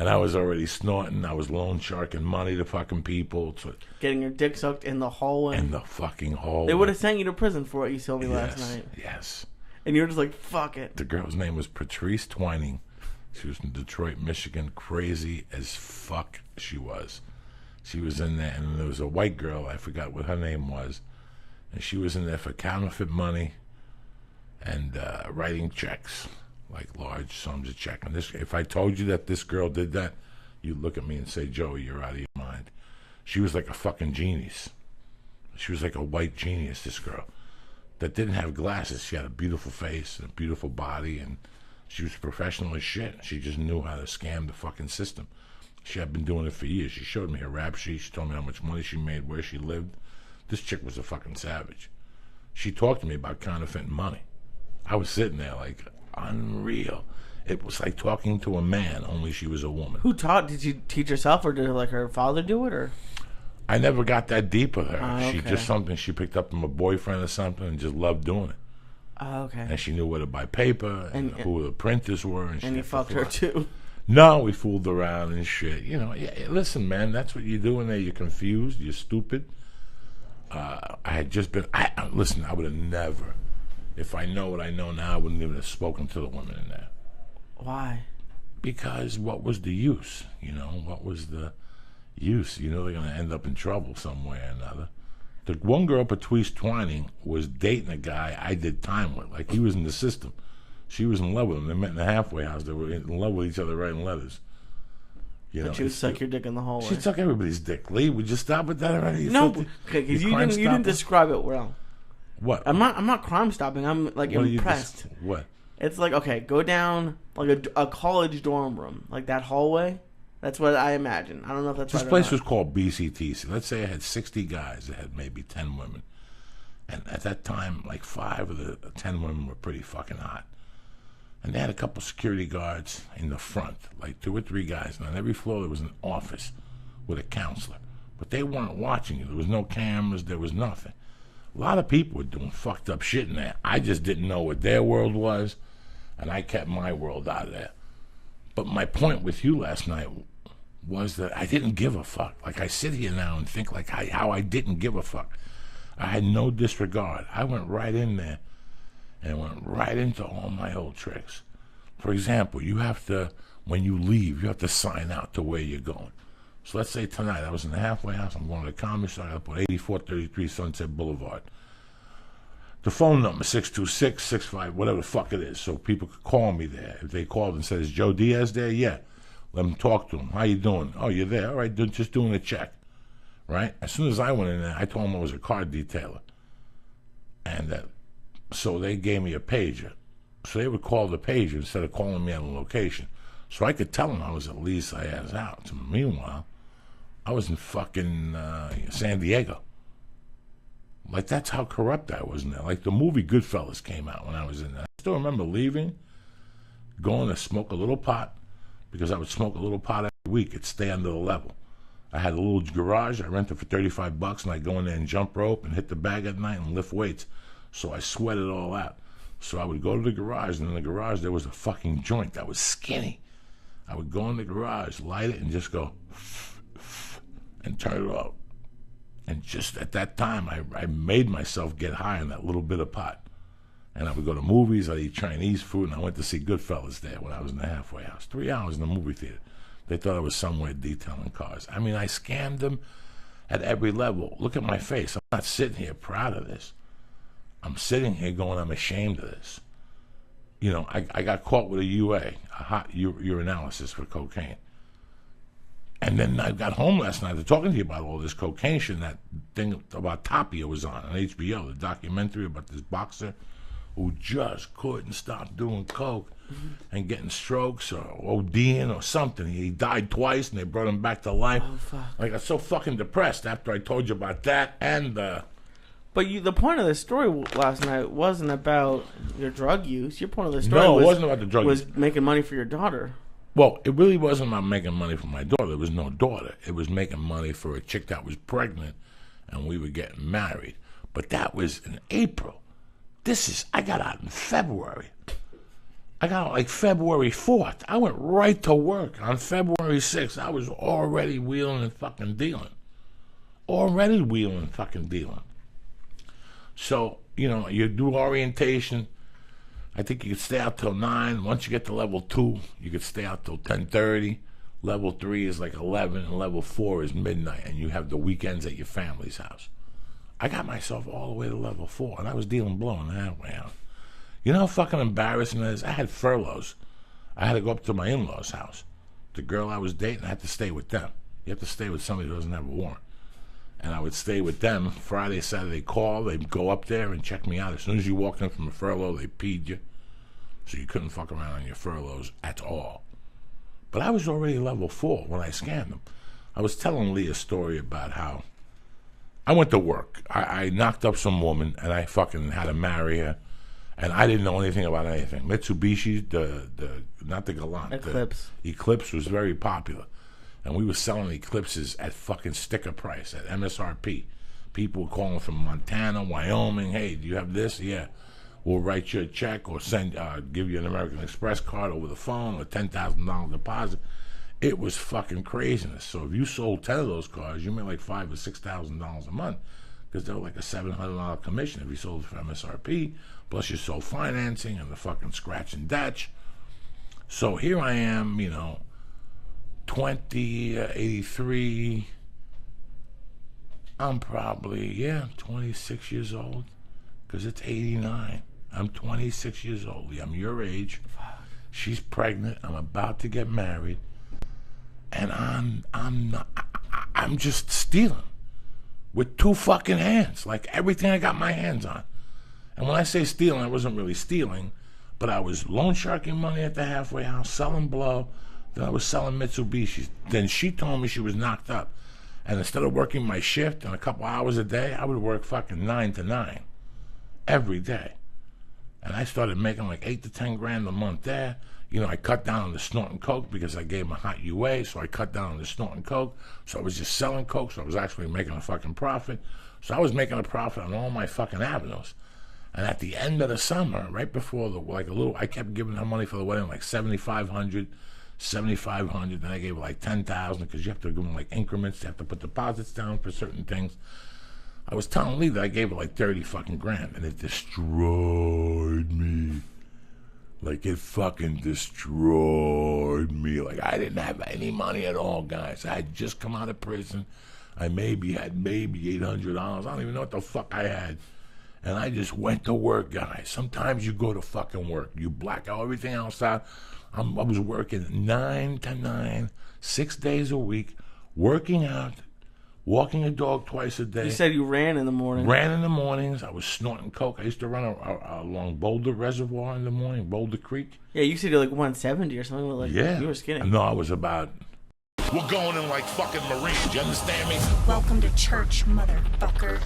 And I was already snorting. I was loan sharking money to fucking people. Getting your dick sucked in the hallway. In the fucking hallway. They would have sent you to prison for what you told me last night. Yes. And you were just like, fuck it. The girl's name was Patrice Twining. She was from Detroit, Michigan. Crazy as fuck she was. She was in there, and there was a white girl. I forgot what her name was. And she was in there for counterfeit money and writing checks. Like large sums of check. And this, if I told you that this girl did that, you'd look at me and say, Joey, you're out of your mind. She was like a fucking genius. She was like a white genius, this girl, that didn't have glasses. She had a beautiful face and a beautiful body, and she was professional as shit. She just knew how to scam the fucking system. She had been doing it for years. She showed me her rap sheet. She told me how much money she made, where she lived. This chick was a fucking savage. She talked to me about counterfeiting money. I was sitting there like, unreal. It was like talking to a man, only she was a woman. Who taught? Did you teach herself, or did like her father do it, or? I never got that deep with her. Okay. She just something she picked up from a boyfriend or something and just loved doing it. Okay. And she knew where to buy paper and who the printers were. And you fucked her too. No, we fooled around and shit. You know, yeah, listen, man, that's what you're doing there. You're confused. You're stupid. I had just been, listen, I would have never, if I know what I know now, I wouldn't even have spoken to the women in there. Why? Because what was the use? You know, what was the use? You know, they're going to end up in trouble some way or another. The one girl, Patrice Twining, was dating a guy I did time with. Like, he was in the system. She was in love with him. They met in the halfway house. They were in love with each other writing letters. You know, she would suck your dick in the hallway. She'd suck everybody's dick. Lee, would you stop with that already? No, because you didn't describe it well. What? I'm not crime stopping. I'm like impressed. What? It's like, okay, go down like a college dorm room, like that hallway. That's what I imagine. I don't know if that's this right place or not. was called BCTC. Let's say I had 60 guys. I had maybe 10 women, and at that time, like 5 of the 10 women were pretty fucking hot. And they had a couple security guards in the front, like 2 or 3 guys. And on every floor there was an office with a counselor. But they weren't watching you. There was no cameras. There was nothing. A lot of people were doing fucked up shit in there. I just didn't know what their world was, and I kept my world out of there. But my point with you last night was that I didn't give a fuck. Like, I sit here now and think like how I didn't give a fuck. I had no disregard. I went right in there and went right into all my old tricks. For example, you have to, when you leave, you have to sign out to where you're going. So let's say tonight I was in the halfway house. I'm going to the comedy store. I got to put 8433 Sunset Boulevard. The phone number, 626-65, whatever the fuck it is, so people could call me there. If they called and said, is Joe Diaz there? Yeah. Let them talk to him. How you doing? Oh, you're there? All right, just doing a check. Right? As soon as I went in there, I told them I was a car detailer. And so they gave me a pager. So they would call the pager instead of calling me on the location. So I could tell them I was at least I was out. So meanwhile, I was in fucking San Diego. Like, that's how corrupt I was in there. Like, the movie Goodfellas came out when I was in there. I still remember leaving, going to smoke a little pot, because I would smoke a little pot every week. It'd stay under the level. I had a little garage I rented for $35, and I'd go in there and jump rope and hit the bag at night and lift weights. So I sweat it all out. So I would go to the garage, and in the garage there was a fucking joint that was skinny. I would go in the garage, light it, and just go and turn it off. And just at that time, I made myself get high on that little bit of pot. And I would go to movies, I'd eat Chinese food, and I went to see Goodfellas there when I was in the halfway house. 3 hours in the movie theater. They thought I was somewhere detailing cars. I mean, I scammed them at every level. Look at my face. I'm not sitting here proud of this. I'm sitting here going, I'm ashamed of this. You know, I got caught with a UA, a hot urinalysis for cocaine. And then I got home last night. They're talking to you about all this cocaine shit. That thing about Tapia was on HBO, the documentary about this boxer who just couldn't stop doing coke and getting strokes or ODing or something. He died twice, and they brought him back to life. Oh, fuck. Like, I got so fucking depressed after I told you about that. And but the point of the story last night wasn't about your drug use. Your point of the story wasn't about the drug use. Was making money for your daughter. Well, it really wasn't about making money for my daughter. There was no daughter. It was making money for a chick that was pregnant, and we were getting married. But that was in April. I got out in February. I got out like February 4th. I went right to work on February 6th. I was already wheeling and fucking dealing. Already wheeling and fucking dealing. So, you know, you do orientation. I think you could stay out till 9. Once you get to level 2, you could stay out till 10:30. Level 3 is like 11, and level 4 is midnight, and you have the weekends at your family's house. I got myself all the way to level 4, and I was dealing blowing that way out. You know how fucking embarrassing it is? I had furloughs. I had to go up to my in-laws' house. The girl I was dating, I had to stay with them. You have to stay with somebody who doesn't have a warrant. And I would stay with them Friday, Saturday, call. They'd go up there and check me out. As soon as you walked in from a furlough, they peed you. So you couldn't fuck around on your furloughs at all. But I was already level 4 when I scanned them. I was telling Lee a story about how I went to work. I knocked up some woman, and I fucking had to marry her. And I didn't know anything about anything. Mitsubishi, not the Galant. Eclipse. The Eclipse was very popular. And we were selling Eclipses at fucking sticker price, at MSRP. People were calling from Montana, Wyoming. Hey, do you have this? Yeah. We'll write you a check or give you an American Express card over the phone or $10,000 deposit. It was fucking craziness. So if you sold 10 of those cars, you made like $5,000 or $6,000 a month, because they were like a $700 commission if you sold it for MSRP, plus you sold financing and the fucking scratch and datch. So here I am, you know, 83. I'm probably, 26 years old, because it's 89. I'm 26 years old. I'm your age. She's pregnant. I'm about to get married. And I'm just stealing with 2 fucking hands, like everything I got my hands on. And when I say stealing, I wasn't really stealing, but I was loan sharking money at the halfway house, selling blow. Then I was selling Mitsubishis. Then she told me she was knocked up. And instead of working my shift and a couple hours a day, I would work fucking 9 to 9 every day. And I started making like 8 to 10 grand a month there. You know, I cut down on the snorting coke because I gave him a hot UA, so I cut down on the snorting coke. So I was just selling coke, so I was actually making a fucking profit. So I was making a profit on all my fucking avenues. And at the end of the summer, right before I kept giving her money for the wedding, like $7,500, then I gave her like $10,000, because you have to give them like increments. You have to put deposits down for certain things. I was telling Lee that I gave her like 30 fucking grand, and it destroyed me. Like, it fucking destroyed me. Like, I didn't have any money at all, guys. I had just come out of prison. I had $800. I don't even know what the fuck I had. And I just went to work, guys. Sometimes you go to fucking work. You black out everything else out. I was working 9 to 9, 6 days a week, working out, walking a dog twice a day. You said you ran in the morning. Ran in the mornings. I was snorting coke. I used to run along Boulder Reservoir in the morning, Boulder Creek. Yeah, you said you're like 170 or something. Like, yeah. You were skinny. No, I was about... We're going in like fucking Marines. You understand me? Welcome to church, motherfucker.